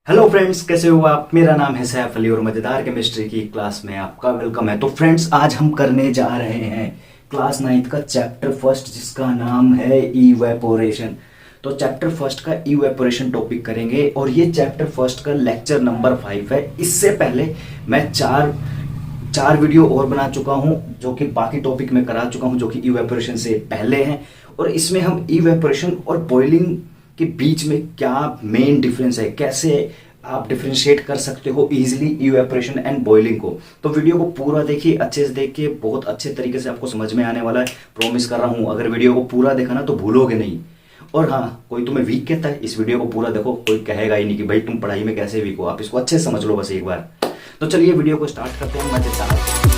Hello friends, कैसे हो आप। मेरा नाम है सैफ अली और मजेदार केमिस्ट्री की क्लास में आपका वेलकम है। तो फ्रेंड्स, आज हम करने जा रहे हैं क्लास नाइन्थ का चैप्टर फर्स्ट, जिसका नाम है इवेपोरेशन। तो चैप्टर फर्स्ट का इवेपोरेशन टॉपिक करेंगे और ये चैप्टर फर्स्ट का लेक्चर नंबर 5 है। इससे पहले मैं चार चार वीडियो और बना चुका हूँ जो कि बाकी टॉपिक में करा चुका हूँ, जो कि इवेपोरेशन से पहले हैं। और इसमें हम इवेपोरेशन और बॉइलिंग के बीच में क्या मेन डिफरेंस है, कैसे आप डिफरेंशिएट कर सकते हो इजीली इवेपोरेशन एंड बॉइलिंग को। तो वीडियो को पूरा देखिए, अच्छे से देखिए, बहुत अच्छे तरीके से आपको समझ में आने वाला है, प्रॉमिस कर रहा हूँ। अगर वीडियो को पूरा देखा ना तो भूलोगे नहीं। और हाँ, कोई तुम्हें वीक कहता है, इस वीडियो को पूरा देखो, कोई कहेगा ही नहीं कि भाई तुम पढ़ाई में कैसे वीक हो। आप इसको अच्छे से समझ लो बस एक बार। तो चलिए वीडियो को स्टार्ट करते हैं मजेदार।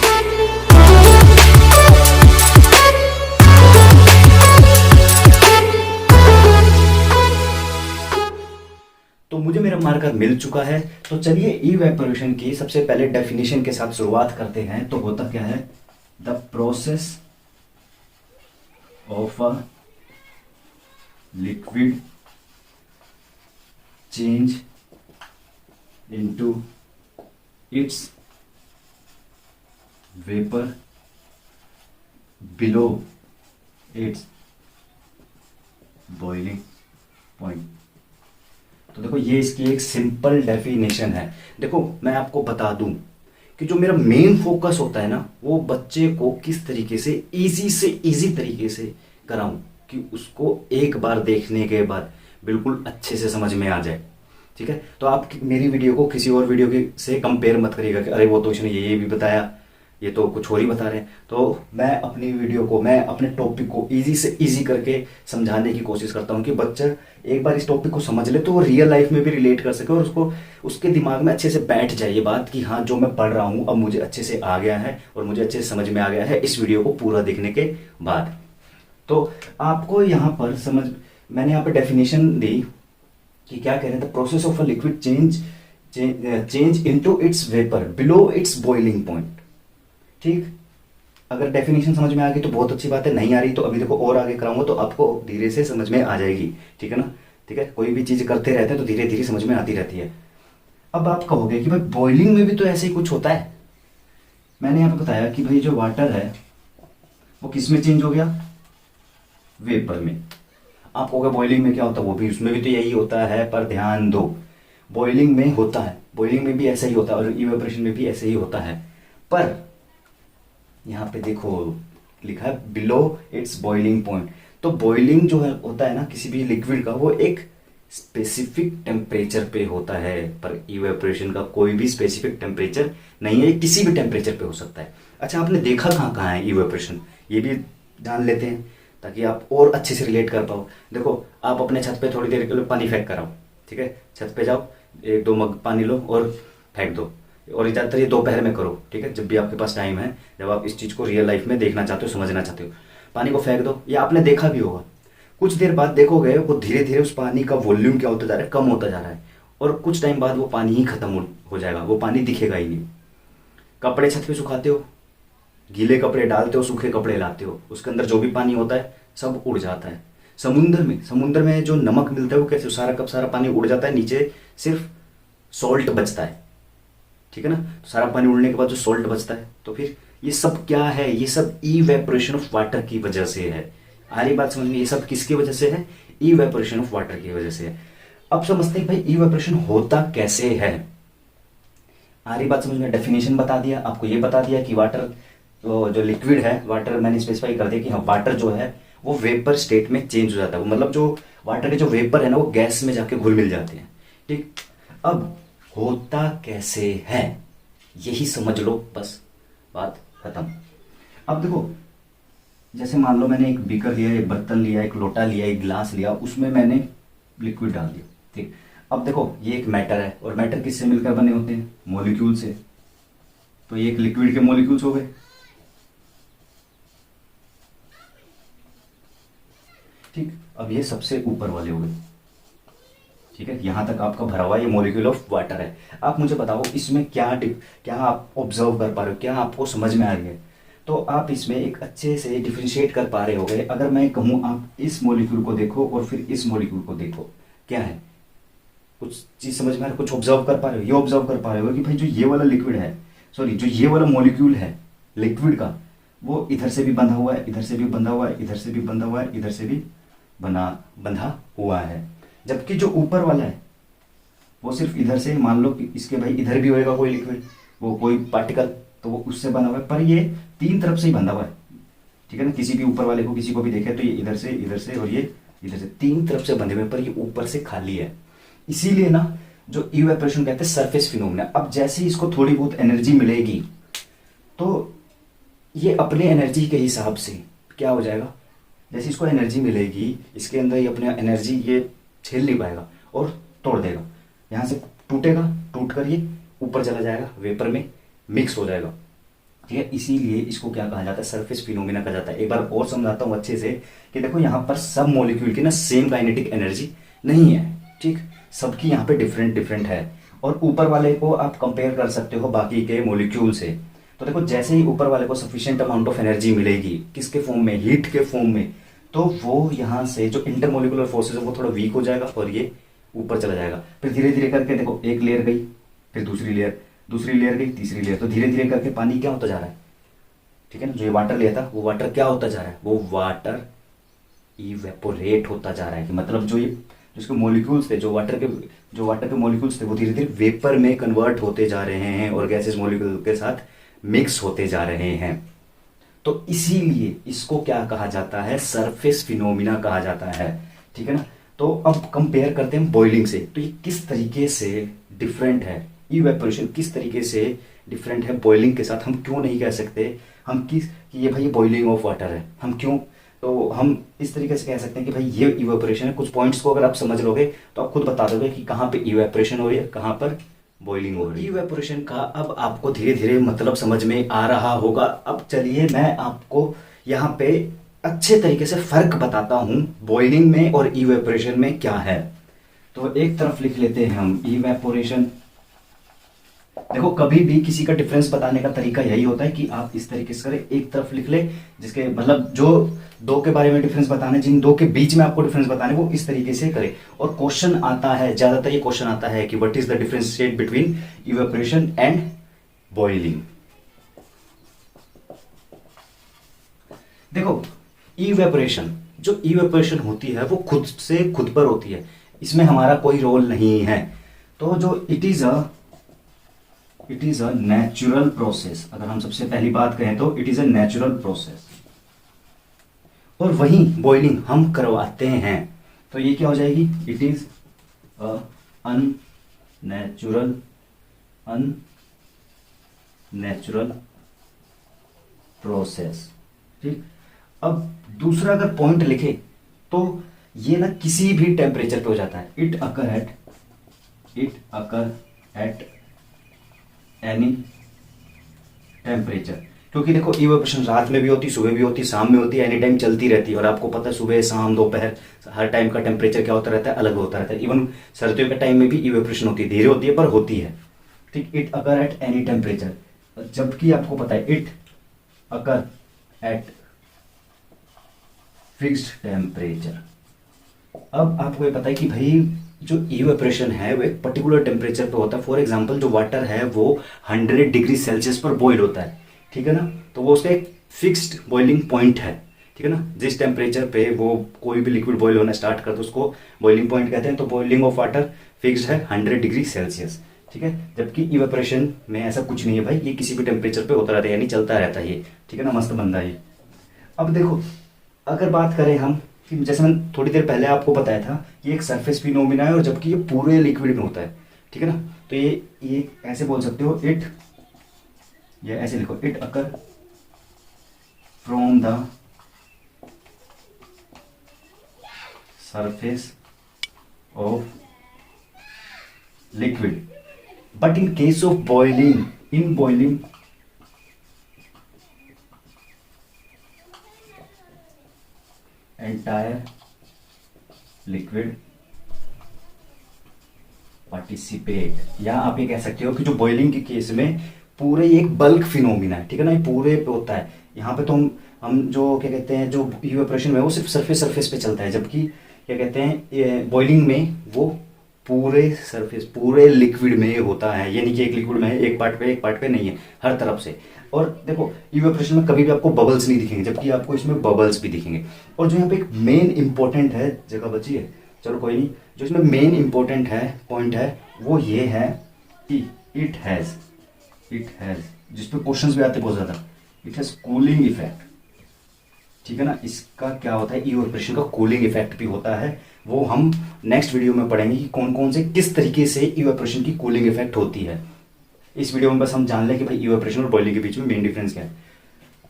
तो मुझे मेरा मार्कर मिल चुका है। तो चलिए इवेपोरेशन की सबसे पहले डेफिनेशन के साथ शुरुआत करते हैं। तो होता क्या है, the process of a liquid change into its vapour below it's boiling point. तो देखो, ये इसकी एक सिंपल डेफिनेशन है। देखो, मैं आपको बता दूं कि जो मेरा मेन फोकस होता है ना, वो बच्चे को किस तरीके से इजी तरीके से कराऊं कि उसको एक बार देखने के बाद बिल्कुल अच्छे से समझ में आ जाए। ठीक है, तो आप मेरी वीडियो को किसी और वीडियो के से कंपेयर मत करिएगा कि अरे वो तो इसने ये भी बताया, ये तो कुछ और ही बता रहे हैं। तो मैं अपनी वीडियो को, मैं अपने टॉपिक को इजी से इजी करके समझाने की कोशिश करता हूँ कि बच्चा एक बार इस टॉपिक को समझ ले तो वो रियल लाइफ में भी रिलेट कर सके और उसको उसके दिमाग में अच्छे से बैठ जाए ये बात कि हाँ, जो मैं पढ़ रहा हूँ अब मुझे अच्छे से आ गया है और मुझे अच्छे से समझ में आ गया है इस वीडियो को पूरा देखने के बाद। तो आपको यहाँ पर समझ, मैंने यहाँ पर डेफिनेशन दी कि क्या कह रहे थे, process of a liquid change into its vapour below it's boiling point. ठीक, अगर डेफिनेशन समझ में आ गई तो बहुत अच्छी बात है, नहीं आ रही तो अभी देखो और आगे कराऊंगा तो आपको धीरे से समझ में आ जाएगी। ठीक है ना। ठीक है, कोई भी चीज़ करते रहते हैं तो धीरे धीरे समझ में आती रहती है। अब आप कहोगे कि भाई बॉइलिंग में भी तो ऐसे ही कुछ होता है। मैंने यहाँ पे बताया कि भाई जो वाटर है वो किस में चेंज हो गया, वेपर में। आप कहोगे बॉइलिंग में क्या होता है, वो भी उसमें भी तो यही होता है, पर ध्यान दो, बॉइलिंग में होता है, बॉइलिंग में भी ऐसा ही होता है और इवेपोरेशन में भी ऐसे ही होता है। पर यहाँ पे देखो लिखा है बिलो इट्स बॉइलिंग पॉइंट। तो बॉइलिंग जो है होता है ना किसी भी लिक्विड का, वो एक स्पेसिफिक टेम्परेचर पे होता है, पर इवेपोरेशन का कोई भी स्पेसिफिक टेम्परेचर नहीं है, किसी भी टेम्परेचर पे हो सकता है। अच्छा, आपने देखा कहाँ कहाँ है इवेपोरेशन, ये भी जान लेते हैं ताकि आप और अच्छे से रिलेट कर पाओ। देखो, आप अपने छत पे थोड़ी देर के लिए पानी फेंक कर आओ। ठीक है, छत पे जाओ, एक दो मग पानी लो और फेंक दो। और ज़्यादातर ये दोपहर में करो। ठीक है, जब भी आपके पास टाइम है, जब आप इस चीज़ को रियल लाइफ में देखना चाहते हो, समझना चाहते हो, पानी को फेंक दो। ये आपने देखा भी होगा, कुछ देर बाद देखोगे वो धीरे धीरे उस पानी का वॉल्यूम क्या होता जा रहा है, कम होता जा रहा है। और कुछ टाइम बाद वो पानी ही खत्म हो जाएगा, वो पानी दिखेगा ही नहीं। कपड़े छत पे सुखाते हो, गीले कपड़े डालते हो, सूखे कपड़े लाते हो, उसके अंदर जो भी पानी होता है सब उड़ जाता है। समुद्र में जो नमक मिलता है वो कैसे, सारा कब सारा पानी उड़ जाता है, नीचे सिर्फ सॉल्ट बचता है। ठीक है ना, तो सारा पानी उड़ने के बाद जो सॉल्ट बचता है, तो फिर ये सब क्या है, ये सब इवेपोरेशन ऑफ वाटर की वजह से है। आ रही बात समझ में, ये सब किसकी वजह से है, इवेपोरेशन ऑफ वाटर की वजह से है। अब समझते हैं भाई इवेपोरेशन होता कैसे है। आ रही बात समझ में, डेफिनेशन बता दिया आपको, ये बता दिया कि वाटर जो लिक्विड है, वाटर मैंने स्पेसिफाई कर दिया कि हाँ, वाटर जो है वो वेपर स्टेट में चेंज हो जाता है। वो मतलब जो वाटर के जो वेपर है ना, वो गैस में जाके घुल मिल जाते हैं। ठीक, अब होता कैसे है यही समझ लो, बस बात खत्म। अब देखो, जैसे मान लो मैंने एक बीकर लिया, एक बर्तन लिया, एक लोटा लिया, एक गिलास लिया, उसमें मैंने लिक्विड डाल दिया। ठीक, अब देखो ये एक मैटर है और मैटर किससे मिलकर बने होते हैं, मॉलिक्यूल से। तो ये एक लिक्विड के मॉलिक्यूल्स हो गए। ठीक, अब ये सबसे ऊपर वाले हो गए। ठीक है, यहां तक आपका भरा हुआ ये मॉलिक्यूल ऑफ वाटर है। आप मुझे बताओ इसमें क्या आप ऑब्जर्व कर पा रहे हो, क्या आपको समझ में आ रही है। तो आप इसमें एक अच्छे से डिफ्रेंशिएट कर पा रहे होगे। अगर मैं कहूं आप इस मॉलिक्यूल को देखो और फिर इस मॉलिक्यूल को देखो, क्या है, कुछ चीज़ समझ में आ रहा है, कुछ ऑब्जर्व कर पा रहे हो? ये ऑब्जर्व कर पा रहे हो कि भाई जो ये वाला लिक्विड है, सॉरी जो ये वाला मॉलिक्यूल है लिक्विड का, वो इधर से भी बंधा हुआ है, इधर से भी बंधा हुआ है, इधर से भी बंधा हुआ है, इधर से भी बंधा हुआ है। जबकि जो ऊपर वाला है वो सिर्फ इधर से, मान लो कि इसके भाई इधर भी होएगा कोई लिक्विड, वो कोई पार्टिकल, तो वो उससे बंधा हुआ है, पर ये तीन तरफ से ही बंधा हुआ है, ठीक है ना। किसी भी ऊपर वाले को किसी को भी देखे तो ये इधर से और ये इधर से, तीन तरफ से बंधे हुए, पर ये ऊपर से खाली है। इसीलिए ना जो इवेपोरेशन कहते हैं सरफेस फिनोमेना। अब जैसे ही इसको थोड़ी बहुत एनर्जी मिलेगी तो ये अपने एनर्जी के हिसाब से क्या हो जाएगा, जैसे इसको एनर्जी मिलेगी इसके अंदर ये अपने एनर्जी ये झेल नहीं पाएगा और तोड़ देगा, यहाँ से टूटेगा, टूट कर ये ऊपर चला जाएगा, वेपर में मिक्स हो जाएगा, ठीक है। इसीलिए इसको क्या कहा जाता है, सरफेस फिनोमेना कहा जाता है। एक बार और समझाता हूँ अच्छे से कि देखो यहाँ पर सब मॉलिक्यूल की ना सेम काइनेटिक एनर्जी नहीं है, ठीक, सबकी यहाँ पे डिफरेंट है। और ऊपर वाले को आप कंपेयर कर सकते हो बाकी के मॉलिक्यूल से। तो देखो जैसे ही ऊपर वाले को सफिशिएंट अमाउंट ऑफ एनर्जी मिलेगी, किसके फॉर्म में, हीट के फॉर्म में, तो वो यहाँ से जो इंटरमोलिकुलर फोर्सेज है वो थोड़ा वीक हो जाएगा और ये ऊपर चला जाएगा। फिर धीरे धीरे करके देखो एक लेयर गई, फिर दूसरी लेयर गई, तीसरी लेयर, तो धीरे धीरे करके पानी क्या होता जा रहा है, ठीक है ना। जो ये वाटर लिया था वो वाटर क्या होता जा रहा है, वो वाटर इवेपोरेट होता जा रहा है। कि मतलब जो ये जिसके मॉलिक्यूल्स थे, जो वाटर के मॉलिक्यूल्स थे, वो धीरे धीरे वेपर में कन्वर्ट होते जा रहे हैं और गैसेस मॉलिक्यूल के साथ मिक्स होते जा रहे हैं। तो इसीलिए इसको क्या कहा जाता है, सरफेस फिनोमिना कहा जाता है, ठीक है ना। तो अब कंपेयर करते हैं बॉइलिंग से, तो ये किस तरीके से डिफरेंट है, इवेपोरेशन किस तरीके से डिफरेंट है बॉइलिंग के साथ। हम क्यों नहीं कह सकते कि ये भाई बॉइलिंग ऑफ वाटर है, हम क्यों, तो हम इस तरीके से कह सकते हैं कि भाई ये इवेपोरेशन है। कुछ पॉइंट्स को अगर आप समझ लोगे तो आप खुद बता दोगे कि कहाँ पे इवेपोरेशन हो रही है, कहाँ पर बॉइलिंग हो रही है। इवेपोरेशन का अब आपको धीरे धीरे मतलब समझ में आ रहा होगा। अब चलिए मैं आपको यहाँ पे अच्छे तरीके से फर्क बताता हूँ बॉइलिंग में और इवेपोरेशन में क्या है। तो एक तरफ लिख लेते हैं हम इवेपोरेशन। देखो कभी भी किसी का डिफरेंस बताने का तरीका यही होता है कि आप इस तरीके से करें, एक तरफ लिख ले, जिसके मतलब जो दो के बारे में डिफरेंस बताने, जिन दो के बीच में आपको डिफरेंस बताने, वो इस तरीके से करें। और क्वेश्चन आता है, ज्यादातर ये क्वेश्चन आता है कि what is the differentiate between evaporation and boiling. देखो जो इवेपोरेशन होती है वो खुद से खुद पर होती है, इसमें हमारा कोई रोल नहीं है। तो जो it is a natural process, अगर हम सबसे पहली बात कहें तो it is a natural process. और वहीं बॉइलिंग हम करवाते हैं, तो ये क्या हो जाएगी, it is a unnatural process, ठीक। अब दूसरा अगर पॉइंट लिखे तो ये ना किसी भी टेम्परेचर पे हो जाता है। It occur at any temperature, क्योंकि देखो इवेपोरेशन रात में भी होती, सुबह भी होती, शाम में होती है, एनी टाइम चलती रहती है। और आपको पता है सुबह शाम दोपहर हर टाइम का टेम्परेचर क्या होता रहता है, अलग होता रहता है। इवन सर्दियों के टाइम में भी इवेपोरेशन होती है, धीरे होती है पर होती है, ठीक। It occur at any temperature, जबकि आपको पता है it occur at fixed temperature. अब आपको ये पता है कि भाई जो इवेपोरेशन है वो एक पर्टिकुलर टेम्परेचर पे होता है। फॉर एग्जांपल जो वाटर है वो 100 डिग्री सेल्सियस पर बॉईल होता है, ठीक है ना। तो वो उसका एक फिक्स्ड बॉइलिंग पॉइंट है, ठीक है ना। जिस टेम्परेचर पे वो कोई भी लिक्विड बॉईल होना स्टार्ट करता है उसको बॉइलिंग पॉइंट कहते हैं। तो बॉइलिंग ऑफ वाटर फिक्स्ड है 100 डिग्री सेल्सियस, ठीक है। जबकि इवेपोरेशन में ऐसा कुछ नहीं है भाई, ये किसी भी टेम्परेचर पे होता रहता है, यानी चलता रहता है ये, ठीक है ना। मस्त बंदा ये। अब देखो अगर बात करें हम कि जैसे मैंने थोड़ी देर पहले आपको बताया था कि एक सरफेस फिनोमिना है और जबकि ये पूरे लिक्विड में होता है, ठीक है ना। तो ये ऐसे बोल सकते हो, या ऐसे लिखो, it occur from the surface of liquid, but in case of boiling, in boiling entire liquid participate. या आप ये कह सकते हो कि जो बॉइलिंग के केस में पूरे एक बल्क फिनोमिना है, ठीक है ना, ये पूरे पे होता है। यहाँ पे तो हम जो क्या कहते हैं, जो इवेपोरेशन में वो सिर्फ सरफेस पे चलता है, जबकि क्या कहते हैं बॉइलिंग में वो पूरे सरफेस, पूरे लिक्विड में होता है, यानी कि एक लिक्विड में है, एक पार्ट पे नहीं है, हर तरफ से। और देखो इवेपोरेशन में कभी भी आपको बबल्स नहीं दिखेंगे, जबकि आपको इसमें बबल्स भी दिखेंगे। और जो यहाँ पे एक मेन इंपॉर्टेंट है, जगह बची है, चलो कोई नहीं, जो इसमें मेन इंपॉर्टेंट है पॉइंट है वो ये है कि इट हैज़, जिस पे क्वेश्चंस भी आते बहुत ज़्यादा, इट हैज़ कूलिंग इफेक्ट। ठीक है ना, इसका क्या होता है, इवेपोरेशन का कूलिंग इफेक्ट भी होता है। वो हम नेक्स्ट वीडियो में पढ़ेंगे कि कौन कौन से किस तरीके से इवेपोरेशन की कूलिंग इफेक्ट होती है। इस वीडियो में बस हम जान लें कि भाई इवेपोरेशन और बॉइलिंग के बीच में मेन डिफरेंस क्या है।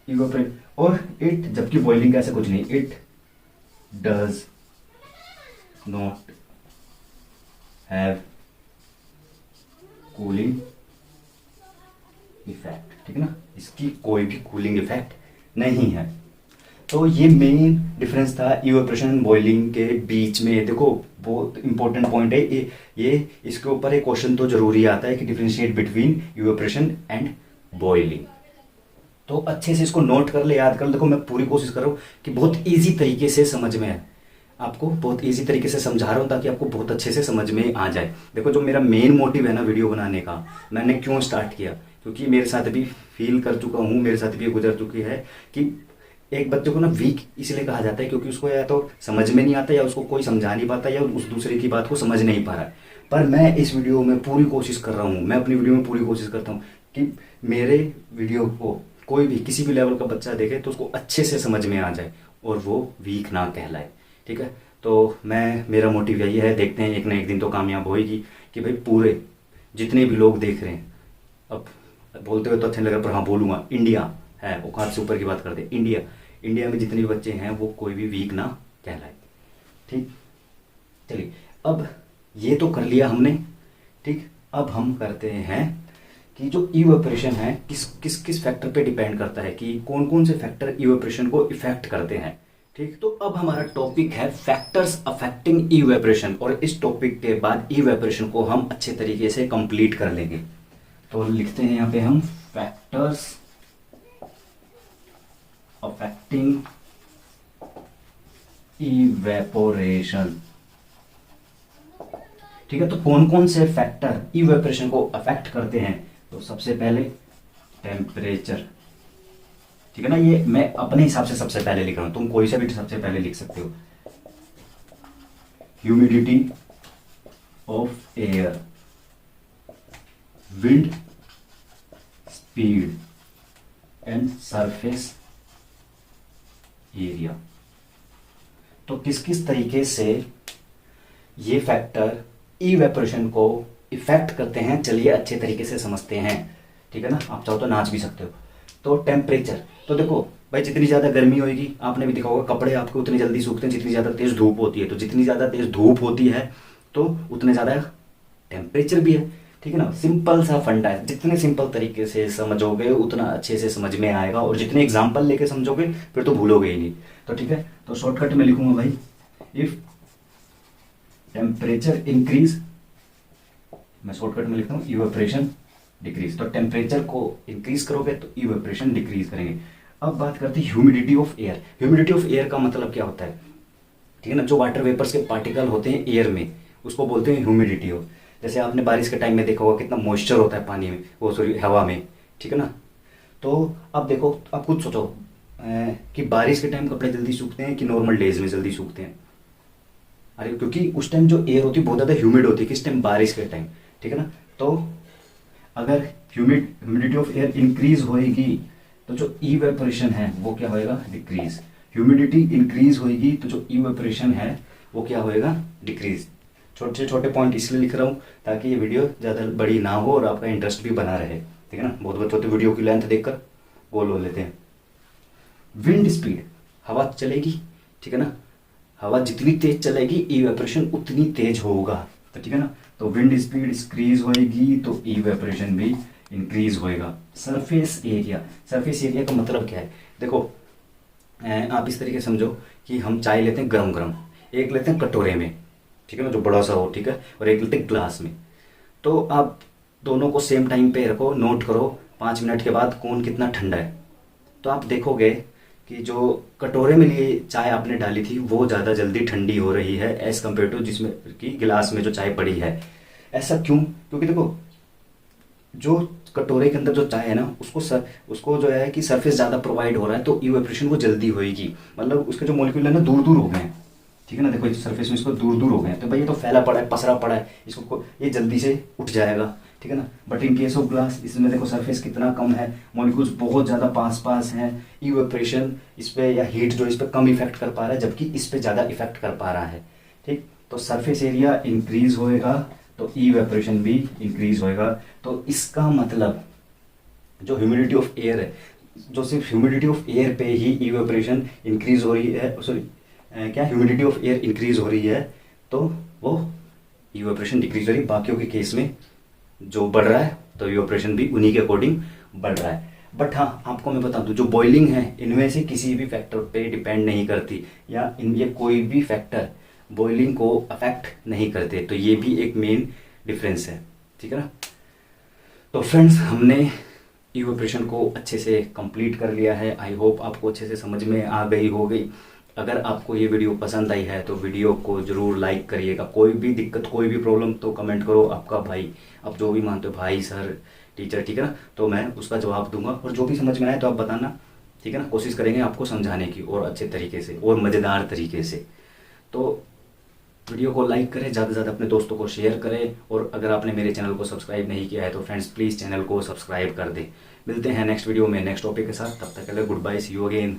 इवेपोरेट और इट, जबकि बॉइलिंग का ऐसा कुछ नहीं, it does not have cooling effect. ठीक है ना, इसकी कोई भी कूलिंग इफेक्ट नहीं है। तो ये मेन डिफरेंस था इवेपोरेशन एंड बॉइलिंग के बीच में। देखो बहुत इंपॉर्टेंट पॉइंट है ये इसके ऊपर एक क्वेश्चन तो जरूरी आता है कि differentiate between evaporation and boiling. तो अच्छे से इसको नोट कर ले, याद कर ले। देखो मैं पूरी कोशिश कर रहा हूँ कि बहुत ईजी तरीके से समझ में आए, आपको बहुत ईजी तरीके से समझा रहा हूँ ताकि आपको बहुत अच्छे से समझ में आ जाए। देखो जो मेरा मेन मोटिव है ना वीडियो बनाने का, मैंने क्यों स्टार्ट किया, क्योंकि मेरे साथ भी फील कर चुका हूँ, मेरे साथ भी गुजर चुकी है कि एक बच्चे को ना वीक इसलिए कहा जाता है क्योंकि उसको या तो समझ में नहीं आता, या उसको कोई समझा नहीं पाता, या उस दूसरे की बात को समझ नहीं पा रहा है। पर मैं इस वीडियो में पूरी कोशिश कर रहा हूँ, मैं अपनी वीडियो में पूरी कोशिश करता हूँ कि मेरे वीडियो को कोई भी किसी भी लेवल का बच्चा देखे तो उसको अच्छे से समझ में आ जाए और वो वीक ना कहलाए। ठीक है, तो मेरा मोटिव यही है, देखते हैं एक ना एक दिन तो कामयाब होएगी कि भाई पूरे जितने भी लोग देख रहे हैं, अब बोलते हुए तो अच्छा नहीं लग रहा पर हाँ बोलूँगा, इंडिया है, औकात से ऊपर की बात करते हैं, इंडिया में जितने भी बच्चे हैं वो कोई भी वीक ना कहलाए। ठीक, चलिए अब ये तो कर लिया हमने। ठीक, अब हम करते हैं कि जो इवेपोरेशन है किस किस किस फैक्टर पे डिपेंड करता है, कि कौन कौन से फैक्टर इवेपोरेशन को इफेक्ट करते हैं। ठीक, तो अब हमारा टॉपिक है फैक्टर्स अफेक्टिंग इवेपोरेशन, और इस टॉपिक के बाद इवेपोरेशन को हम अच्छे तरीके से कंप्लीट कर लेंगे। तो लिखते हैं यहाँ पे हम फैक्टर्स अफेक्टिंग इवेपोरेशन। ठीक है, तो कौन कौन से फैक्टर इवेपोरेशन को अफेक्ट करते हैं, तो सबसे पहले टेम्परेचर। ठीक है ना, ये मैं अपने हिसाब से सबसे पहले लिख रहा हूं, तुम कोई सा भी सबसे पहले लिख सकते हो। Humidity of air, wind speed and surface area. तो किस किस तरीके से ये फैक्टर इवेपोरेशन को इफेक्ट करते हैं, चलिए अच्छे तरीके से समझते हैं। ठीक है ना, आप चाहो तो नाच भी सकते हो। तो टेम्परेचर, तो देखो भाई जितनी ज़्यादा गर्मी होगी, आपने भी देखा होगा कपड़े आपके उतनी जल्दी सूखते हैं जितनी ज़्यादा तेज़ धूप होती है, तो जितनी ज़्यादा तेज़ धूप होती है तो उतने ज़्यादा टेम्परेचर भी है। ठीक है ना, सिंपल सा फंडा है, जितने सिंपल तरीके से समझोगे उतना अच्छे से समझ में आएगा, और जितने एग्जाम्पल लेके समझोगे फिर तो भूलोगे ही नहीं। तो ठीक है, तो शॉर्टकट में लिखूंगा भाई, इफ टेम्परेचर इंक्रीज, मैं शॉर्टकट में लिखता हूँ इवेपोरेशन डिक्रीज। तो टेम्परेचर को इंक्रीज करोगे तो इवेपोरेशन डिक्रीज करेंगे। अब बात करते हैं humidity of air. Humidity of air का मतलब क्या होता है, ठीक है ना, जो वाटर वेपर्स के पार्टिकल होते हैं एयर में उसको बोलते हैं ह्यूमिडिटी ऑफ। जैसे आपने बारिश के टाइम में देखा होगा कितना मॉइस्चर होता है पानी में, वो सॉरी हवा में। ठीक है ना, तो अब देखो, आप खुद सोचो कि बारिश के टाइम कपड़े जल्दी सूखते हैं कि नॉर्मल डेज में जल्दी सूखते हैं। अरे क्योंकि उस टाइम जो एयर होती है बहुत ज़्यादा ह्यूमिड होती है, किस टाइम, बारिश के टाइम। ठीक है ना, तो अगर ह्यूमिडिटी ऑफ एयर इंक्रीज होएगी तो जो इवेपोरेशन है वो क्या होएगा, डिक्रीज। ह्यूमिडिटी इंक्रीज होएगी तो जो इवेपोरेशन है वो क्या होएगा, डिक्रीज। छोटे छोटे पॉइंट इसलिए लिख रहा हूँ ताकि ये वीडियो ज़्यादा बड़ी ना हो और आपका इंटरेस्ट भी बना रहे। ठीक है ना, बहुत बच्चों तो वीडियो की लेंथ देखकर बोल लेते हैं। विंड स्पीड, हवा चलेगी, ठीक है ना, हवा जितनी तेज चलेगी इवेपोरेशन उतनी तेज होगा। तो ठीक है ना, तो विंड स्पीड इंक्रीज होएगी तो इवेपोरेशन भी इंक्रीज होएगा। सरफेस एरिया, सरफेस एरिया का मतलब क्या है, देखो आप इस तरीके से समझो कि हम चाय लेते हैं गरम गरम, एक लेते हैं कटोरे में, ठीक है ना, जो बड़ा सा हो, ठीक है, और एक लेते हैं ग्लास में। तो आप दोनों को सेम टाइम पे रखो, नोट करो 5 मिनट के बाद कौन कितना ठंडा है। तो आप देखोगे कि जो कटोरे में लिए चाय आपने डाली थी वो ज़्यादा जल्दी ठंडी हो रही है एज़ कम्पेयर टू जिसमें कि गिलास में जो चाय पड़ी है। ऐसा क्यों? क्योंकि देखो, जो कटोरे के अंदर जो चाय है ना, उसको जो है कि सरफेस ज़्यादा प्रोवाइड हो रहा है, तो इवेपोरेशन वो जल्दी होएगी। मतलब उसके जो मॉलिक्यूल है ना, दूर दूर हो गए हैं, ठीक है ना। देखो, इस सरफेस में इसको दूर दूर हो गए हैं, तो भाई ये तो फैला पड़ा है, पसरा पड़ा है, ये जल्दी से उठ जाएगा, ठीक है ना। But in case of glass, इसमें देखो सरफेस कितना कम है, मॉलिक्यूल्स बहुत ज़्यादा पास पास हैं, इवेपोरेशन इस पे या हीट जो इस पे कम इफेक्ट कर पा रहा है, जबकि इस पे ज़्यादा इफेक्ट कर पा रहा है, ठीक। तो सरफेस एरिया इंक्रीज होएगा तो इवेपोरेशन भी इंक्रीज होएगा। तो इसका मतलब जो ह्यूमिडिटी ऑफ एयर है, जो सिर्फ ह्यूमिडिटी ऑफ एयर पे ही इवेपोरेशन इंक्रीज हो रही है, सॉरी क्या, ह्यूमिडिटी ऑफ एयर इंक्रीज हो रही है, तो वो इवेपोरेशन डिक्रीज हो रही है। बाकियों के केस में जो बढ़ रहा है, तो इवेपोरेशन भी उन्हीं के अकॉर्डिंग बढ़ रहा है। बट हाँ, आपको मैं बता दूं, जो बॉइलिंग है इनमें से किसी भी फैक्टर पे डिपेंड नहीं करती, या ये कोई भी फैक्टर बॉइलिंग को अफेक्ट नहीं करते। तो ये भी एक मेन डिफरेंस है, ठीक है ना। तो फ्रेंड्स, हमने इवेपोरेशन को अच्छे से कंप्लीट कर लिया है। आई होप आपको अच्छे से समझ में आ गई होगी। अगर आपको ये वीडियो पसंद आई है तो वीडियो को ज़रूर लाइक करिएगा। कोई भी दिक्कत, कोई भी प्रॉब्लम तो कमेंट करो, आपका भाई, आप जो भी मानते हो, भाई, सर, टीचर, ठीक है ना, तो मैं उसका जवाब दूंगा। और जो भी समझ में आए तो आप बताना, ठीक है ना। कोशिश करेंगे आपको समझाने की, और अच्छे तरीके से और मज़ेदार तरीके से। तो वीडियो को लाइक करें, ज़्यादा से ज़्यादा अपने दोस्तों को शेयर करें, और अगर आपने मेरे चैनल को सब्सक्राइब नहीं किया है तो फ्रेंड्स प्लीज़ चैनल को सब्सक्राइब कर दें। मिलते हैं नेक्स्ट वीडियो में नेक्स्ट टॉपिक के साथ, तब तक के लिए good bye, see you again.